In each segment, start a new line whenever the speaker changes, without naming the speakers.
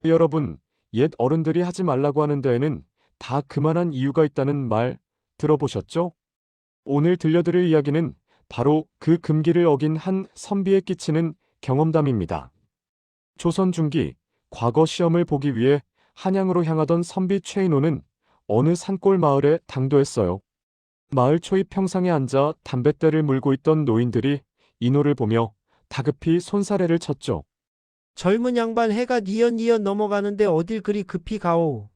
여러분, 옛 어른들이 하지 말라고 하는 데에는 다 그만한 이유가 있다는 말 들어보셨죠? 오늘 들려드릴 이야기는 바로 그 금기를 어긴 한 선비에 끼치는 경험담입니다. 조선 중기, 과거 시험을 보기 위해 한양으로 향하던 선비 최인호는 어느 산골 마을에 당도했어요. 마을 초입 평상에 앉아 담뱃대를 물고 있던 노인들이 인호를 보며 다급히 손사래를 쳤죠.
젊은 양반 해가 니연니연 넘어가는데 어딜 그리 급히 가오.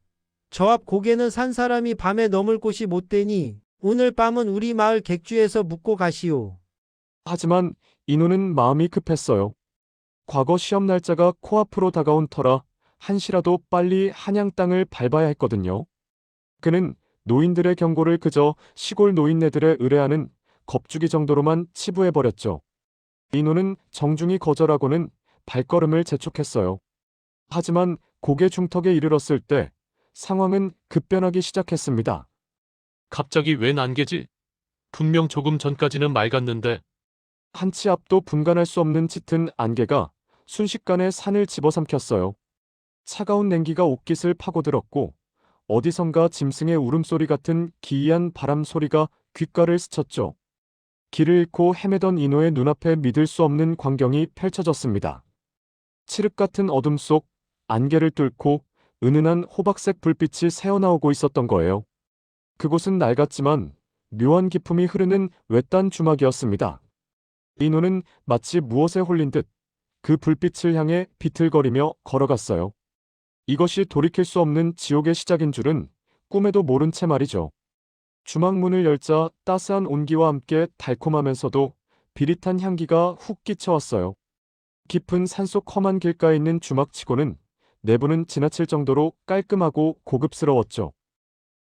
저 앞 고개는 산 사람이 밤에 넘을 곳이 못 되니 오늘 밤은 우리 마을 객주에서 묵고 가시오.
하지만 인호는 마음이 급했어요. 과거 시험 날짜가 코앞으로 다가온 터라 한시라도 빨리 한양 땅을 밟아야 했거든요. 그는 노인들의 경고를 그저 시골 노인네들의 의뢰하는 겁주기 정도로만 치부해버렸죠. 인호는 정중히 거절하고는 발걸음을 재촉했어요. 하지만 고개 중턱에 이르렀을 때 상황은 급변하기 시작했습니다.
갑자기 웬 안개지? 분명 조금 전까지는 맑았는데.
한치 앞도 분간할 수 없는 짙은 안개가 순식간에 산을 집어삼켰어요. 차가운 냉기가 옷깃을 파고들었고 어디선가 짐승의 울음소리 같은 기이한 바람 소리가 귓가를 스쳤죠. 길을 잃고 헤매던 인호의 눈앞에 믿을 수 없는 광경이 펼쳐졌습니다. 칠흑 같은 어둠 속 안개를 뚫고 은은한 호박색 불빛이 새어나오고 있었던 거예요. 그곳은 낡았지만 묘한 기품이 흐르는 외딴 주막이었습니다. 인호는 마치 무엇에 홀린 듯 그 불빛을 향해 비틀거리며 걸어갔어요. 이것이 돌이킬 수 없는 지옥의 시작인 줄은 꿈에도 모른 채 말이죠. 주막 문을 열자 따스한 온기와 함께 달콤하면서도 비릿한 향기가 훅 끼쳐왔어요. 깊은 산속 험한 길가에 있는 주막치고는 내부는 지나칠 정도로 깔끔하고 고급스러웠죠.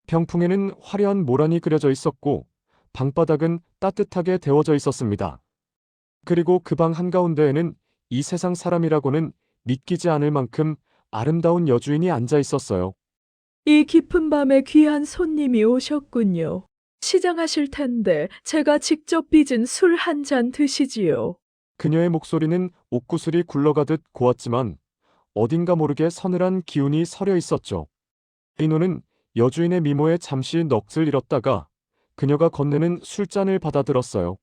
병풍에는 화려한 모란이 그려져 있었고 방바닥은 따뜻하게 데워져 있었습니다. 그리고 그 방 한가운데에는 이 세상 사람이라고는 믿기지 않을 만큼 아름다운 여주인이 앉아 있었어요.
이 깊은 밤에 귀한 손님이 오셨군요. 시장하실 텐데 제가 직접 빚은 술 한 잔 드시지요.
그녀의 목소리는 옥구슬이 굴러가듯 고왔지만 어딘가 모르게 서늘한 기운이 서려 있었죠. 인호는 여주인의 미모에 잠시 넋을 잃었다가 그녀가 건네는 술잔을 받아들었어요.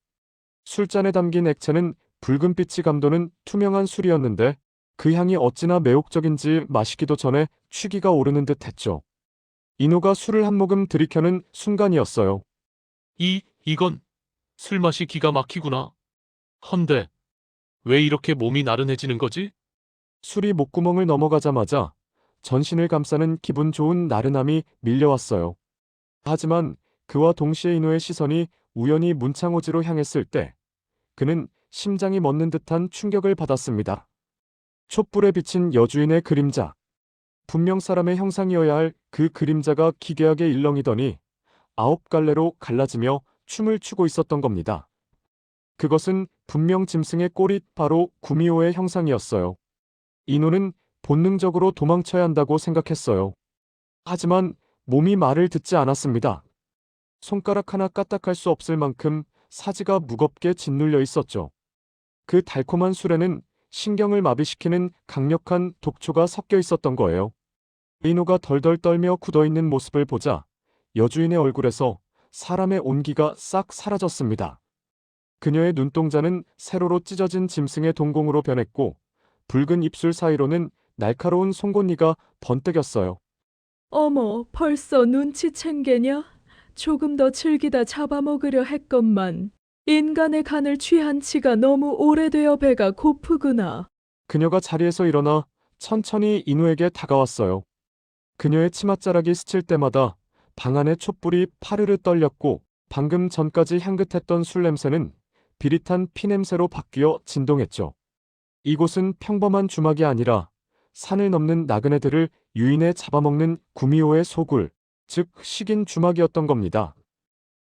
술잔에 담긴 액체는 붉은 빛이 감도는 투명한 술이었는데 그 향이 어찌나 매혹적인지 마시기도 전에 취기가 오르는 듯 했죠. 인호가 술을 한 모금 들이켜는 순간이었어요.
이건 술맛이 기가 막히구나. 헌데, 왜 이렇게 몸이 나른해지는 거지?
술이 목구멍을 넘어가자마자 전신을 감싸는 기분 좋은 나른함이 밀려왔어요. 하지만 그와 동시에 인호의 시선이 우연히 문창호지로 향했을 때 그는 심장이 멎는 듯한 충격을 받았습니다. 촛불에 비친 여주인의 그림자. 분명 사람의 형상이어야 할 그 그림자가 기괴하게 일렁이더니 9갈래로 갈라지며 춤을 추고 있었던 겁니다. 그것은 분명 짐승의 꼬리 바로 구미호의 형상이었어요. 인호는 본능적으로 도망쳐야 한다고 생각했어요. 하지만 몸이 말을 듣지 않았습니다. 손가락 하나 까딱할 수 없을 만큼 사지가 무겁게 짓눌려 있었죠. 그 달콤한 술에는 신경을 마비시키는 강력한 독초가 섞여 있었던 거예요. 인호가 덜덜 떨며 굳어있는 모습을 보자 여주인의 얼굴에서 사람의 온기가 싹 사라졌습니다. 그녀의 눈동자는 세로로 찢어진 짐승의 동공으로 변했고 붉은 입술 사이로는 날카로운 송곳니가 번뜩였어요.
어머, 벌써 눈치챈 게냐? 조금 더 즐기다 잡아먹으려 했건만 인간의 간을 취한 지가 너무 오래되어 배가 고프구나.
그녀가 자리에서 일어나 천천히 인호에게 다가왔어요. 그녀의 치맛자락이 스칠 때마다 방 안의 촛불이 파르르 떨렸고 방금 전까지 향긋했던 술 냄새는 비릿한 피 냄새로 바뀌어 진동했죠. 이곳은 평범한 주막이 아니라 산을 넘는 나그네들을 유인해 잡아먹는 구미호의 소굴, 즉 식인 주막이었던 겁니다.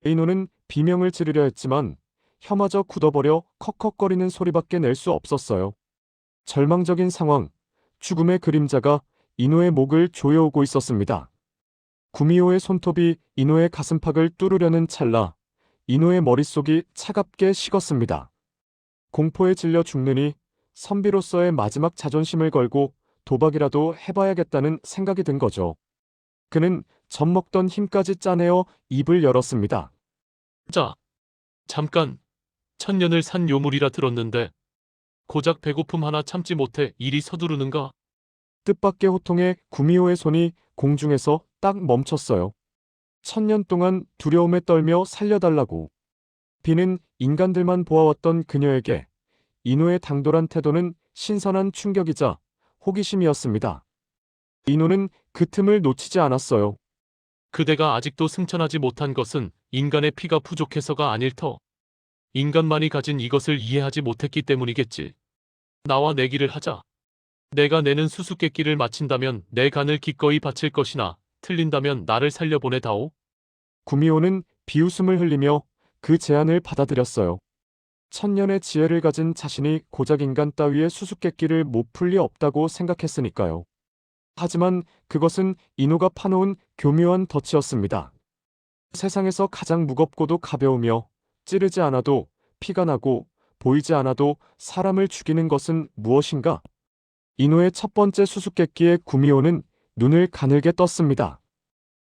인호는 비명을 지르려 했지만 혀마저 굳어버려 컥컥거리는 소리밖에 낼 수 없었어요. 절망적인 상황, 죽음의 그림자가 인호의 목을 조여오고 있었습니다. 구미호의 손톱이 인호의 가슴팍을 뚫으려는 찰나 인호의 머릿속이 차갑게 식었습니다. 공포에 질려 죽느니 선비로서의 마지막 자존심을 걸고 도박이라도 해봐야겠다는 생각이 든 거죠. 그는 젖먹던 힘까지 짜내어 입을 열었습니다.
자, 잠깐. 천년을 산 요물이라 들었는데 고작 배고픔 하나 참지 못해 이리 서두르는가?
뜻밖의 호통에 구미호의 손이 공중에서 딱 멈췄어요. 1000년 동안 두려움에 떨며 살려달라고. 비는 인간들만 보아왔던 그녀에게 인호의 당돌한 태도는 신선한 충격이자 호기심이었습니다. 인호는 그 틈을 놓치지 않았어요.
그대가 아직도 승천하지 못한 것은 인간의 피가 부족해서가 아닐 터. 인간만이 가진 이것을 이해하지 못했기 때문이겠지. 나와 내기를 하자. 내가 내는 수수께끼를 맞힌다면 내 간을 기꺼이 바칠 것이나 틀린다면 나를 살려보내다오.
구미호는 비웃음을 흘리며 그 제안을 받아들였어요. 1000년의 지혜를 가진 자신이 고작 인간 따위의 수수께끼를 못 풀 리 없다고 생각했으니까요. 하지만 그것은 인호가 파놓은 교묘한 덫이었습니다. 세상에서 가장 무겁고도 가벼우며 찌르지 않아도 피가 나고 보이지 않아도 사람을 죽이는 것은 무엇인가? 인호의 첫 번째 수수께끼에 구미호는 눈을 가늘게 떴습니다.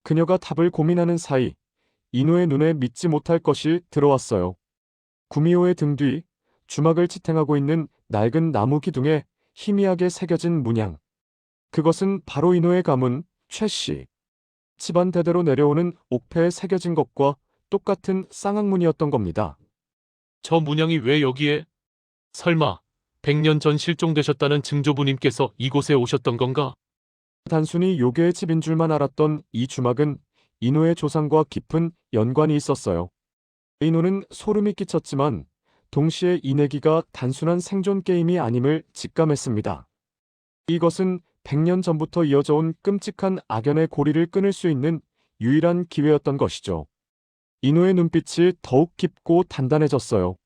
그녀가 답을 고민하는 사이 인호의 눈에 믿지 못할 것이 들어왔어요. 구미호의 등 뒤 주막을 지탱하고 있는 낡은 나무 기둥에 희미하게 새겨진 문양. 그것은 바로 인호의 가문 최씨. 집안 대대로 내려오는 옥패에 새겨진 것과 똑같은 쌍앙문이었던 겁니다.
저 문양이 왜 여기에? 설마 100년 전 실종되셨다는 증조부님께서 이곳에 오셨던 건가?
단순히 요괴의 집인 줄만 알았던 이 주막은 인호의 조상과 깊은 연관이 있었어요. 인호는 소름이 끼쳤지만 동시에 이 내기가 단순한 생존 게임이 아님을 직감했습니다. 이것은 100년 전부터 이어져 온 끔찍한 악연의 고리를 끊을 수 있는 유일한 기회였던 것이죠. 인호의 눈빛이 더욱 깊고 단단해졌어요.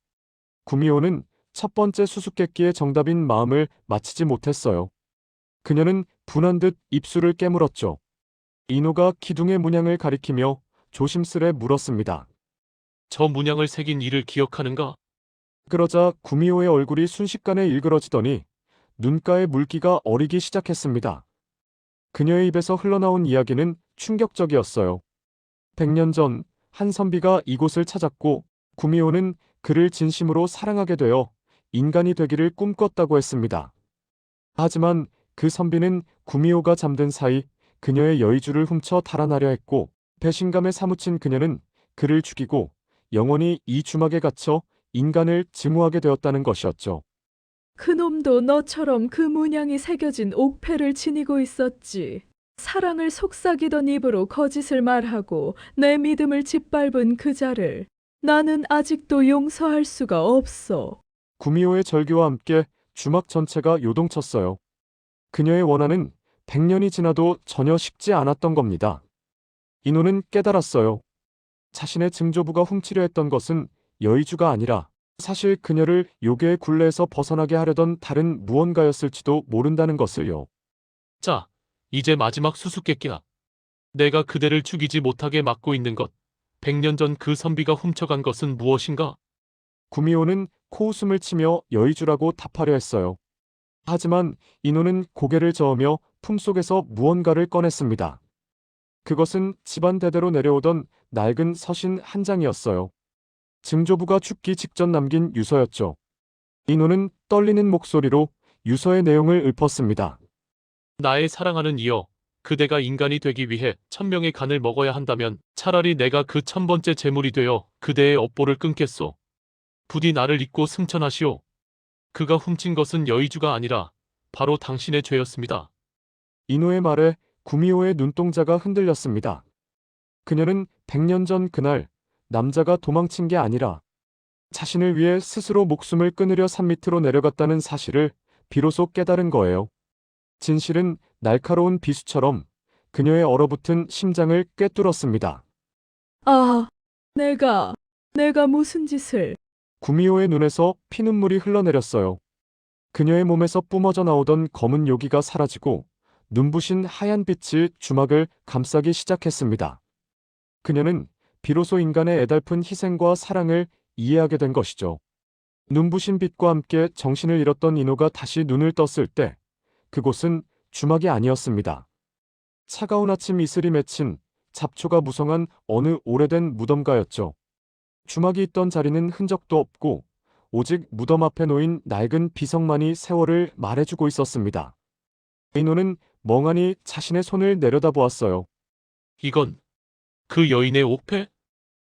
구미호는 첫 번째 수수께끼의 정답인 마음을 맞히지 못했어요. 그녀는 분한 듯 입술을 깨물었죠. 인호가 기둥의 문양을 가리키며 조심스레 물었습니다.
저 문양을 새긴 이를 기억하는가?
그러자 구미호의 얼굴이 순식간에 일그러지더니 눈가에 물기가 어리기 시작했습니다. 그녀의 입에서 흘러나온 이야기는 충격적이었어요. 100년 전 한 선비가 이곳을 찾았고 구미호는 그를 진심으로 사랑하게 되어 인간이 되기를 꿈꿨다고 했습니다. 하지만 그 선비는 구미호가 잠든 사이 그녀의 여의주를 훔쳐 달아나려 했고 배신감에 사무친 그녀는 그를 죽이고 영원히 이 주막에 갇혀 인간을 증오하게 되었다는 것이었죠.
그놈도 너처럼 그 문양이 새겨진 옥패를 지니고 있었지. 사랑을 속삭이던 입으로 거짓을 말하고 내 믿음을 짓밟은 그 자를 나는 아직도 용서할 수가 없어.
구미호의 절규와 함께 주막 전체가 요동쳤어요. 그녀의 원한은 100년이 지나도 전혀 식지 않았던 겁니다. 인호는 깨달았어요. 자신의 증조부가 훔치려 했던 것은 여의주가 아니라 사실 그녀를 요괴의 굴레에서 벗어나게 하려던 다른 무언가였을지도 모른다는 것을요.
자, 이제 마지막 수수께끼야. 내가 그대를 죽이지 못하게 막고 있는 것. 100년 전 그 선비가 훔쳐간 것은 무엇인가?
구미호는 코웃음을 치며 여의주라고 답하려 했어요. 하지만 인호는 고개를 저으며 품속에서 무언가를 꺼냈습니다. 그것은 집안 대대로 내려오던 낡은 서신 한 장이었어요. 증조부가 죽기 직전 남긴 유서였죠. 인호는 떨리는 목소리로 유서의 내용을 읊었습니다.
나의 사랑하는 이여, 그대가 인간이 되기 위해 1000명의 간을 먹어야 한다면 차라리 내가 그 1000번째 제물이 되어 그대의 업보를 끊겠소. 부디 나를 잊고 승천하시오. 그가 훔친 것은 여의주가 아니라 바로 당신의 죄였습니다.
인호의 말에 구미호의 눈동자가 흔들렸습니다. 그녀는 100년 전 그날 남자가 도망친 게 아니라 자신을 위해 스스로 목숨을 끊으려 산 밑으로 내려갔다는 사실을 비로소 깨달은 거예요. 진실은 날카로운 비수처럼 그녀의 얼어붙은 심장을 꿰뚫었습니다.
아, 내가 무슨 짓을.
구미호의 눈에서 피눈물이 흘러내렸어요. 그녀의 몸에서 뿜어져 나오던 검은 요기가 사라지고 눈부신 하얀 빛이 주막을 감싸기 시작했습니다. 그녀는 비로소 인간의 애달픈 희생과 사랑을 이해하게 된 것이죠. 눈부신 빛과 함께 정신을 잃었던 인호가 다시 눈을 떴을 때 그곳은 주막이 아니었습니다. 차가운 아침 이슬이 맺힌 잡초가 무성한 어느 오래된 무덤가였죠. 주막이 있던 자리는 흔적도 없고 오직 무덤 앞에 놓인 낡은 비석만이 세월을 말해주고 있었습니다. 이노는 멍하니 자신의 손을 내려다보았어요.
이건 그 여인의 옥패?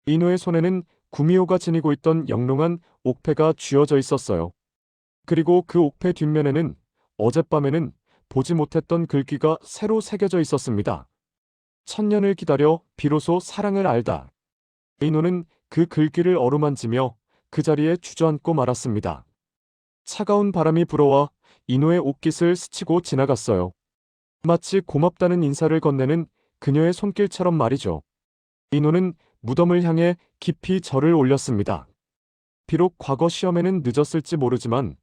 이노의 손에는 구미호가 지니고 있던 영롱한 옥패가 쥐어져 있었어요. 그리고 그 옥패 뒷면에는 어젯밤에는 보지 못했던 글귀가 새로 새겨져 있었습니다. 천년을 기다려 비로소 사랑을 알다. 이노는 그 글귀를 어루만지며 그 자리에 주저앉고 말았습니다. 차가운 바람이 불어와 이노의 옷깃을 스치고 지나갔어요. 마치 고맙다는 인사를 건네는 그녀의 손길처럼 말이죠. 이노는 무덤을 향해 깊이 절을 올렸습니다. 비록 과거 시험에는 늦었을지 모르지만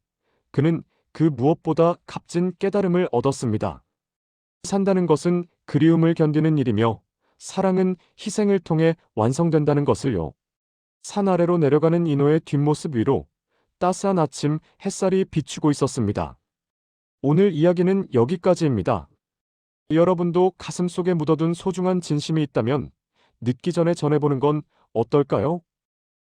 그는 그 무엇보다 값진 깨달음을 얻었습니다. 산다는 것은 그리움을 견디는 일이며 사랑은 희생을 통해 완성된다는 것을요. 산 아래로 내려가는 이노의 뒷모습 위로 따스한 아침 햇살이 비추고 있었습니다. 오늘 이야기는 여기까지입니다. 여러분도 가슴속에 묻어둔 소중한 진심이 있다면 늦기 전에 전해보는 건 어떨까요?